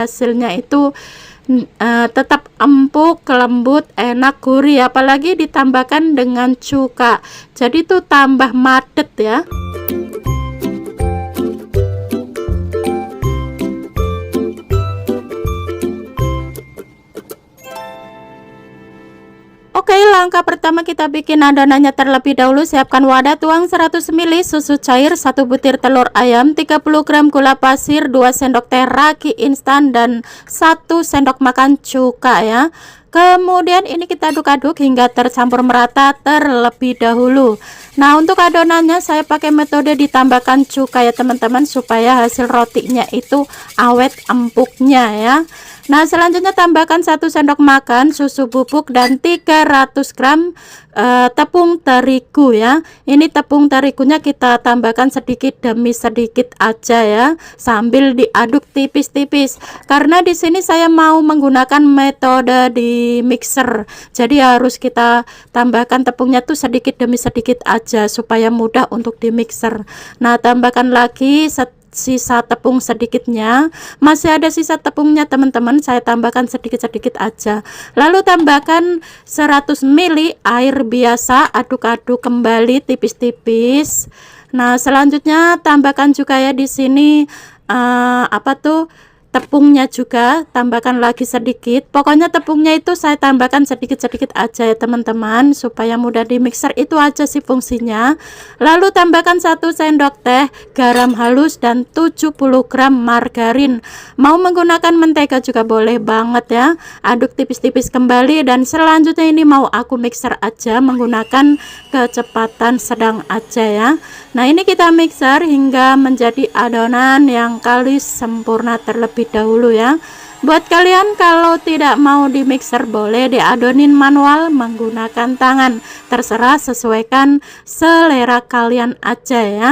hasilnya itu tetap empuk, lembut, enak, gurih, apalagi ditambahkan dengan cuka, jadi tuh tambah madet ya. Oke, langkah pertama kita bikin adonannya terlebih dahulu. Siapkan wadah, tuang 100 ml susu cair, 1 butir telur ayam, 30 gram gula pasir, 2 sendok teh ragi instan, dan 1 sendok makan cuka ya. Kemudian ini kita aduk-aduk hingga tercampur merata terlebih dahulu. Nah, untuk adonannya saya pakai metode ditambahkan cuka ya teman-teman, supaya hasil rotinya itu awet empuknya ya. Nah, selanjutnya tambahkan 1 sendok makan susu bubuk dan 300 gram tepung terigu ya. Ini tepung terigunya kita tambahkan sedikit demi sedikit aja ya, sambil diaduk tipis-tipis. Karena di sini saya mau menggunakan metode di mixer, jadi harus kita tambahkan tepungnya tuh sedikit demi sedikit aja supaya mudah untuk di mixer. Nah, tambahkan lagi sisa tepung sedikitnya, masih ada sisa tepungnya teman-teman, saya tambahkan sedikit-sedikit aja. Lalu tambahkan 100 ml air biasa, aduk-aduk kembali tipis-tipis. Nah, selanjutnya tambahkan juga ya di sini tepungnya juga, tambahkan lagi sedikit. Pokoknya tepungnya itu saya tambahkan sedikit-sedikit aja ya teman-teman, supaya mudah di mixer, itu aja sih fungsinya. Lalu tambahkan 1 sendok teh garam halus dan 70 gram margarin. Mau menggunakan mentega juga boleh banget ya. Aduk tipis-tipis kembali, dan selanjutnya ini mau aku mixer aja menggunakan kecepatan sedang aja ya. Nah, ini kita mixer hingga menjadi adonan yang kalis sempurna terlebih dahulu ya. Buat kalian kalau tidak mau di mixer, boleh diadonin manual menggunakan tangan, terserah, sesuaikan selera kalian aja ya.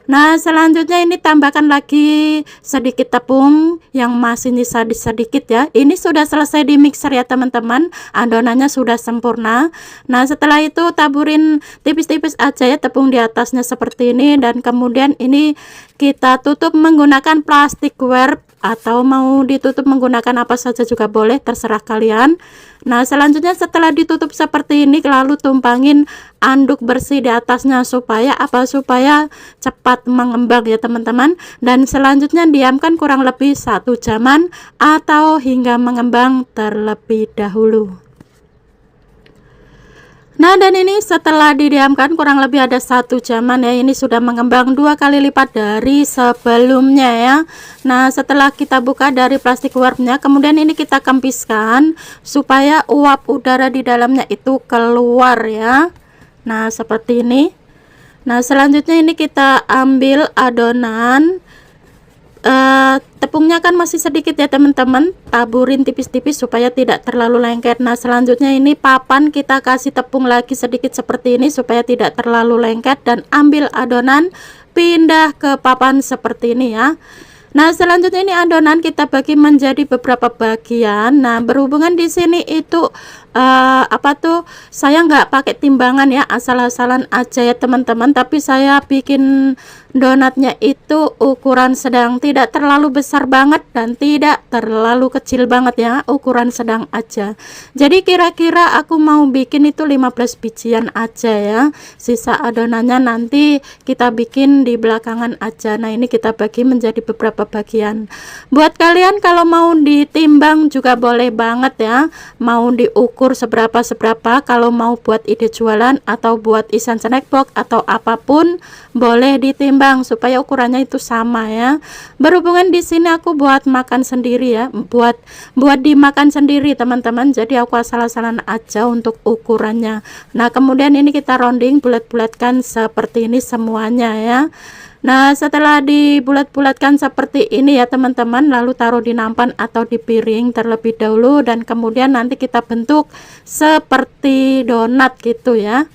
Nah, selanjutnya ini tambahkan lagi sedikit tepung yang masih nyisa sedikit ya. Ini sudah selesai di mixer ya teman-teman, adonannya sudah sempurna. Nah, setelah itu taburin tipis-tipis aja ya tepung di atasnya seperti ini, dan kemudian ini kita tutup menggunakan plastikware, atau mau ditutup menggunakan apa saja juga boleh, terserah kalian. Nah, selanjutnya setelah ditutup seperti ini, lalu tumpangin anduk bersih di atasnya supaya supaya cepat mengembang ya teman-teman. Dan selanjutnya diamkan kurang lebih 1 jaman atau hingga mengembang terlebih dahulu. Nah, dan ini setelah didiamkan kurang lebih ada 1 jaman ya, ini sudah mengembang 2 kali lipat dari sebelumnya ya. Nah, setelah kita buka dari plastik wrapnya, kemudian ini kita kempiskan supaya uap udara di dalamnya itu keluar ya. Nah, seperti ini. Nah, selanjutnya ini kita ambil adonan. Tepungnya kan masih sedikit ya teman-teman, taburin tipis-tipis supaya tidak terlalu lengket. Nah, selanjutnya ini papan kita kasih tepung lagi sedikit seperti ini supaya tidak terlalu lengket, dan ambil adonan pindah ke papan seperti ini ya. Nah, selanjutnya ini adonan kita bagi menjadi beberapa bagian. Nah, berhubungan di sini itu saya nggak pakai timbangan ya, asal-asalan aja ya teman-teman, tapi saya bikin donatnya itu ukuran sedang, tidak terlalu besar banget dan tidak terlalu kecil banget ya, ukuran sedang aja. Jadi kira-kira aku mau bikin itu 15 bijian aja ya, sisa adonannya nanti kita bikin di belakangan aja. Nah, ini kita bagi menjadi beberapa bagian. Buat kalian kalau mau ditimbang juga boleh banget ya, mau diukur seberapa kalau mau buat ide jualan atau buat isian snack box atau apapun boleh ditimbang supaya ukurannya itu sama ya. Berhubungan di sini aku buat makan sendiri ya, buat dimakan sendiri teman-teman, jadi aku asal-asalan aja untuk ukurannya. Nah, kemudian ini kita rounding, bulat-bulatkan seperti ini semuanya ya. Nah, setelah dibulat-bulatkan seperti ini ya teman-teman, lalu taruh di nampan atau di piring terlebih dahulu, dan kemudian nanti kita bentuk seperti donat gitu ya.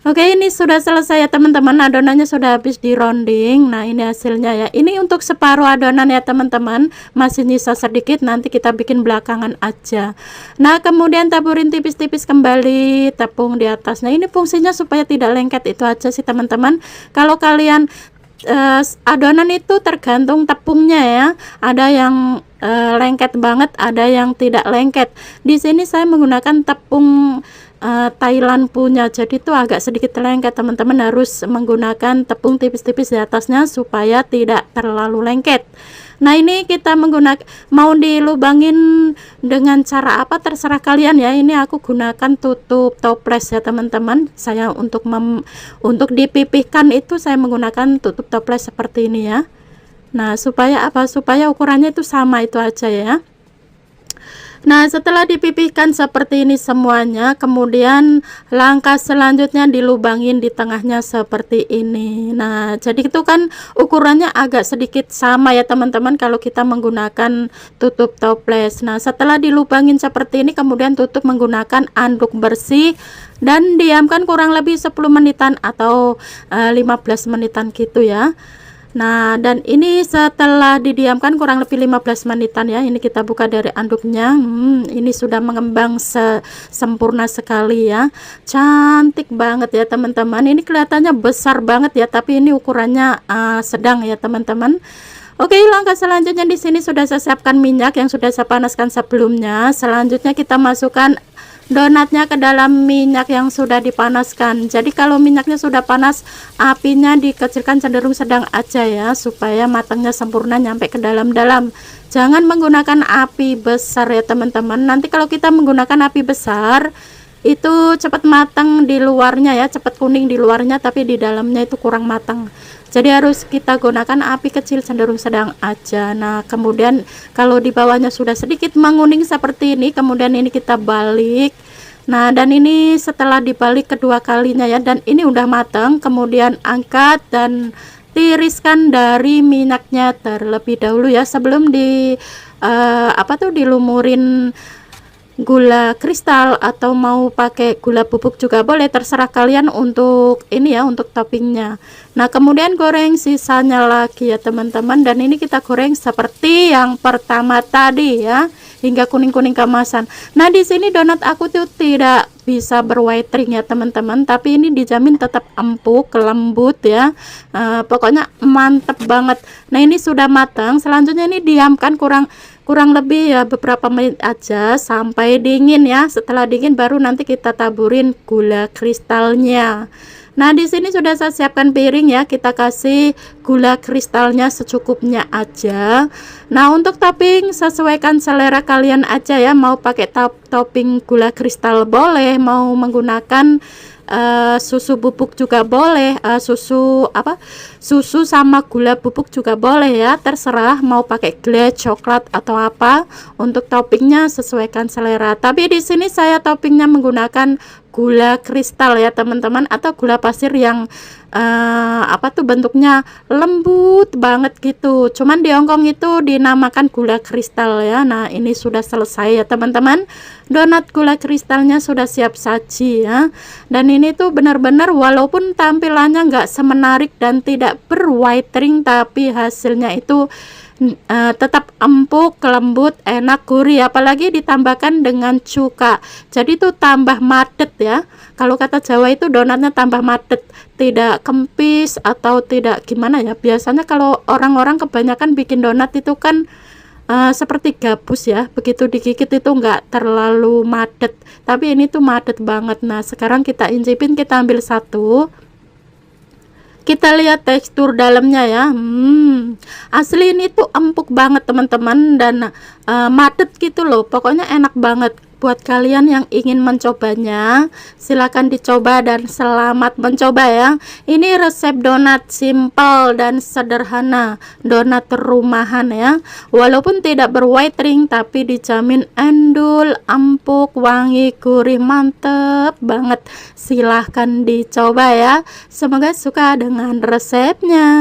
Oke, ini sudah selesai ya teman-teman, adonannya sudah habis di rounding. Nah, ini hasilnya ya. Ini untuk separuh adonan ya teman-teman, masih nyisa sedikit, nanti kita bikin belakangan aja. Nah, kemudian taburin tipis-tipis kembali tepung di atasnya. Ini fungsinya supaya tidak lengket, itu aja sih teman-teman. Kalau kalian adonan itu tergantung tepungnya ya. Ada yang lengket banget, ada yang tidak lengket. Di sini saya menggunakan tepung Thailand punya, jadi itu agak sedikit lengket. Teman-teman harus menggunakan tepung tipis-tipis di atasnya supaya tidak terlalu lengket. Nah, ini kita menggunakan, mau dilubangin dengan cara apa terserah kalian ya. Ini aku gunakan tutup toples ya teman-teman. Saya untuk dipipihkan itu saya menggunakan tutup toples seperti ini ya. Nah, supaya apa? Supaya ukurannya itu sama, itu aja ya. Nah, setelah dipipihkan seperti ini semuanya, kemudian langkah selanjutnya dilubangin di tengahnya seperti ini. Nah, jadi itu kan ukurannya agak sedikit sama ya teman-teman kalau kita menggunakan tutup toples. Nah, setelah dilubangin seperti ini, kemudian tutup menggunakan anduk bersih dan diamkan kurang lebih 10 menitan atau 15 menitan gitu ya. Nah, dan ini setelah didiamkan kurang lebih 15 menitan ya, ini kita buka dari anduknya. Ini sudah mengembang sempurna sekali ya, cantik banget ya teman-teman. Ini kelihatannya besar banget ya, tapi ini ukurannya sedang ya teman-teman. Oke, langkah selanjutnya di sini sudah saya siapkan minyak yang sudah saya panaskan sebelumnya. Selanjutnya kita masukkan donatnya ke dalam minyak yang sudah dipanaskan. Jadi kalau minyaknya sudah panas, apinya dikecilkan cenderung sedang aja ya, supaya matangnya sempurna nyampe ke dalam-dalam. Jangan menggunakan api besar ya teman-teman. Nanti kalau kita menggunakan api besar itu cepat matang di luarnya ya, cepat kuning di luarnya, tapi di dalamnya itu kurang matang. Jadi harus kita gunakan api kecil cenderung sedang aja. Nah, kemudian kalau di bawahnya sudah sedikit menguning seperti ini, kemudian ini kita balik. Nah, dan ini setelah dibalik kedua kalinya ya, dan ini udah matang, kemudian angkat dan tiriskan dari minyaknya terlebih dahulu ya, sebelum dilumurin gula kristal atau mau pakai gula bubuk juga boleh, terserah kalian untuk ini ya, untuk toppingnya. Nah, kemudian goreng sisanya lagi ya teman-teman, dan ini kita goreng seperti yang pertama tadi ya, hingga kuning-kuning kemasan. Nah, di sini donat aku tuh tidak bisa berwhitering ya teman-teman, tapi ini dijamin tetap empuk, lembut ya. Pokoknya mantep banget. Nah, ini sudah matang. Selanjutnya ini diamkan kurang lebih ya beberapa menit aja sampai dingin ya. Setelah dingin baru nanti kita taburin gula kristalnya. Nah, di sini sudah saya siapkan piring ya, kita kasih gula kristalnya secukupnya aja. Nah, untuk topping sesuaikan selera kalian aja ya, mau pakai topping gula kristal boleh, mau menggunakan susu bubuk juga boleh, susu sama gula bubuk juga boleh ya, terserah mau pakai gula, coklat atau apa. Untuk toppingnya sesuaikan selera, tapi di sini saya toppingnya menggunakan gula kristal ya teman-teman, atau gula pasir yang bentuknya lembut banget gitu. Cuman di Hongkong itu dinamakan gula kristal ya. Nah, ini sudah selesai ya teman-teman, donat gula kristalnya sudah siap saji ya. Dan ini tuh benar-benar walaupun tampilannya nggak semenarik dan tidak berwhitering, tapi hasilnya itu tetap empuk, lembut, enak, gurih, apalagi ditambahkan dengan cuka. Jadi itu tambah madet ya. Kalau kata Jawa itu donatnya tambah madet, tidak kempis atau tidak gimana ya. Biasanya kalau orang-orang kebanyakan bikin donat itu kan seperti gabus ya, begitu digigit itu enggak terlalu madet, tapi ini tuh madet banget. Nah, sekarang kita incipin, kita ambil satu, kita lihat tekstur dalamnya ya. Asli ini tuh empuk banget teman-teman, dan madet gitu loh, pokoknya enak banget. Buat kalian yang ingin mencobanya, silahkan dicoba dan selamat mencoba ya. Ini resep donat simple dan sederhana, donat rumahan ya. Walaupun tidak berwhitering, tapi dijamin endul, empuk, wangi, gurih, mantep banget. Silahkan dicoba ya. Semoga suka dengan resepnya.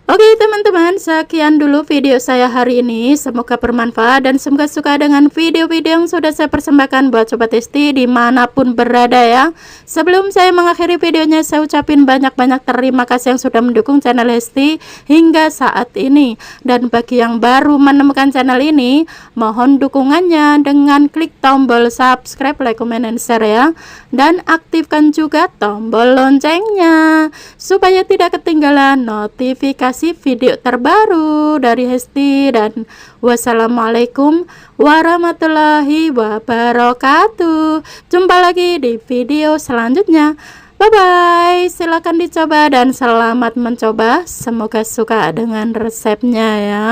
Oke teman-teman, sekian dulu video saya hari ini. Semoga bermanfaat dan semoga suka dengan video-video yang sudah saya persembahkan buat Sobat Hesti dimanapun berada ya. Sebelum saya mengakhiri videonya, saya ucapin banyak-banyak terima kasih yang sudah mendukung channel Hesti hingga saat ini. Dan bagi yang baru menemukan channel ini, mohon dukungannya dengan klik tombol subscribe, like, comment, dan share ya. Dan aktifkan juga tombol loncengnya supaya tidak ketinggalan notifikasi video terbaru dari Hesti. Dan wassalamualaikum warahmatullahi wabarakatuh. Jumpa lagi di video selanjutnya. Bye bye, silahkan dicoba dan selamat mencoba. Semoga suka dengan resepnya ya.